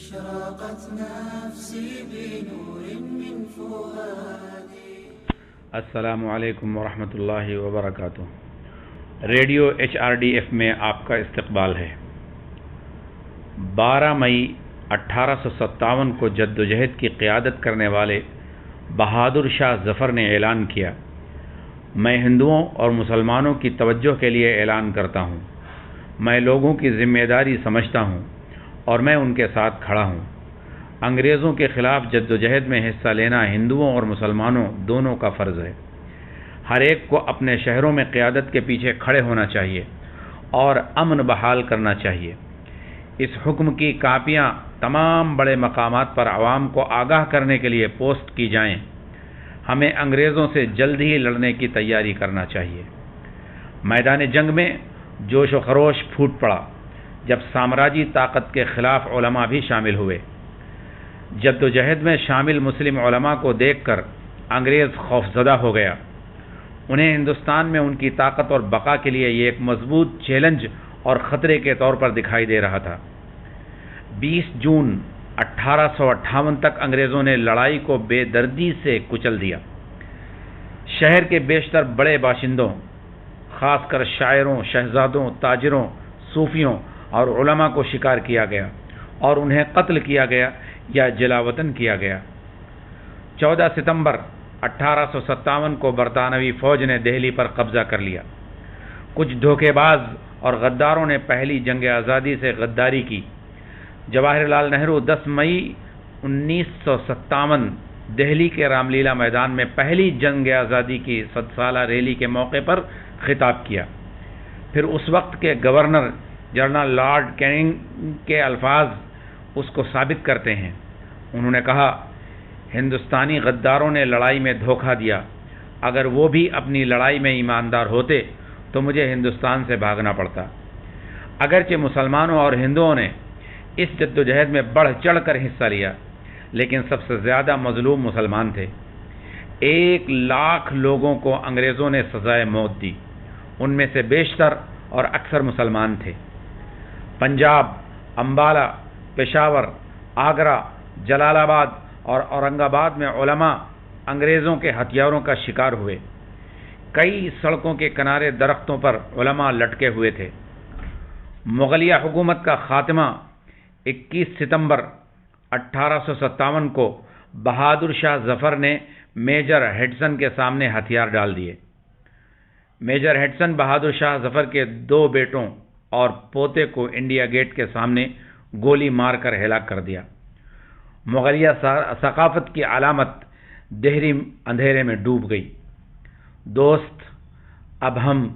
أشرقت نفسي بنور من فؤادي. السلام علیکم ورحمۃ اللہ وبرکاتہ. ریڈیو HRDF میں آپ کا استقبال ہے. 12 مئی 1857 کو جدوجہد کی قیادت کرنے والے بہادر شاہ ظفر نے اعلان کیا، میں ہندوؤں اور مسلمانوں کی توجہ کے لیے اعلان کرتا ہوں، میں لوگوں کی ذمہ داری سمجھتا ہوں اور میں ان کے ساتھ کھڑا ہوں. انگریزوں کے خلاف جدوجہد میں حصہ لینا ہندوؤں اور مسلمانوں دونوں کا فرض ہے. ہر ایک کو اپنے شہروں میں قیادت کے پیچھے کھڑے ہونا چاہیے اور امن بحال کرنا چاہیے. اس حکم کی کاپیاں تمام بڑے مقامات پر عوام کو آگاہ کرنے کے لیے پوسٹ کی جائیں. ہمیں انگریزوں سے جلد ہی لڑنے کی تیاری کرنا چاہیے. میدان جنگ میں جوش و خروش پھوٹ پڑا جب سامراجی طاقت کے خلاف علماء بھی شامل ہوئے. جدوجہد میں شامل مسلم علماء کو دیکھ کر انگریز خوفزدہ ہو گیا. انہیں ہندوستان میں ان کی طاقت اور بقا کے لیے یہ ایک مضبوط چیلنج اور خطرے کے طور پر دکھائی دے رہا تھا. 20 جون 1858 تک انگریزوں نے لڑائی کو بے دردی سے کچل دیا. شہر کے بیشتر بڑے باشندوں، خاص کر شاعروں، شہزادوں، تاجروں، صوفیوں اور علماء کو شکار کیا گیا اور انہیں قتل کیا گیا یا جلاوطن کیا گیا. 14 ستمبر 1857 کو برطانوی فوج نے دہلی پر قبضہ کر لیا. کچھ دھوکے باز اور غداروں نے پہلی جنگ آزادی سے غداری کی. جواہر لال نہرو 10 مئی 1957 دہلی کے رام لیلا میدان میں پہلی جنگ آزادی کی 100 سالہ ریلی کے موقع پر خطاب کیا. پھر اس وقت کے گورنر جنرل لارڈ کیننگ کے الفاظ اس کو ثابت کرتے ہیں. انہوں نے کہا، ہندوستانی غداروں نے لڑائی میں دھوکہ دیا. اگر وہ بھی اپنی لڑائی میں ایماندار ہوتے تو مجھے ہندوستان سے بھاگنا پڑتا. اگرچہ مسلمانوں اور ہندوؤں نے اس جدوجہد میں بڑھ چڑھ کر حصہ لیا، لیکن سب سے زیادہ مظلوم مسلمان تھے. 1 لاکھ لوگوں کو انگریزوں نے سزائے موت دی. ان میں سے بیشتر اور اکثر مسلمان تھے. پنجاب، امبالہ، پشاور، آگرہ، جلال آباد اور اورنگ آباد میں علماء انگریزوں کے ہتھیاروں کا شکار ہوئے. کئی سڑکوں کے کنارے درختوں پر علماء لٹکے ہوئے تھے. مغلیہ حکومت کا خاتمہ 21 ستمبر 1857 کو بہادر شاہ ظفر نے میجر ہیڈسن کے سامنے ہتھیار ڈال دیے. میجر ہیڈسن بہادر شاہ ظفر کے 2 بیٹوں اور پوتے کو انڈیا گیٹ کے سامنے گولی مار کر ہلاک کر دیا. مغلیہ ثقافت کی علامت دہلی اندھیرے میں ڈوب گئی. دوست، اب ہم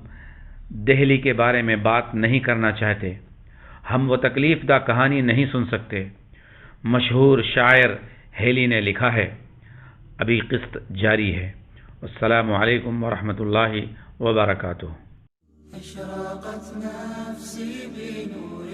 دہلی کے بارے میں بات نہیں کرنا چاہتے. ہم وہ تکلیف دہ کہانی نہیں سن سکتے. مشہور شاعر ہیلی نے لکھا ہے، ابھی قسط جاری ہے. السلام علیکم ورحمۃ اللہ وبرکاتہ. أشرقت نفسي بنور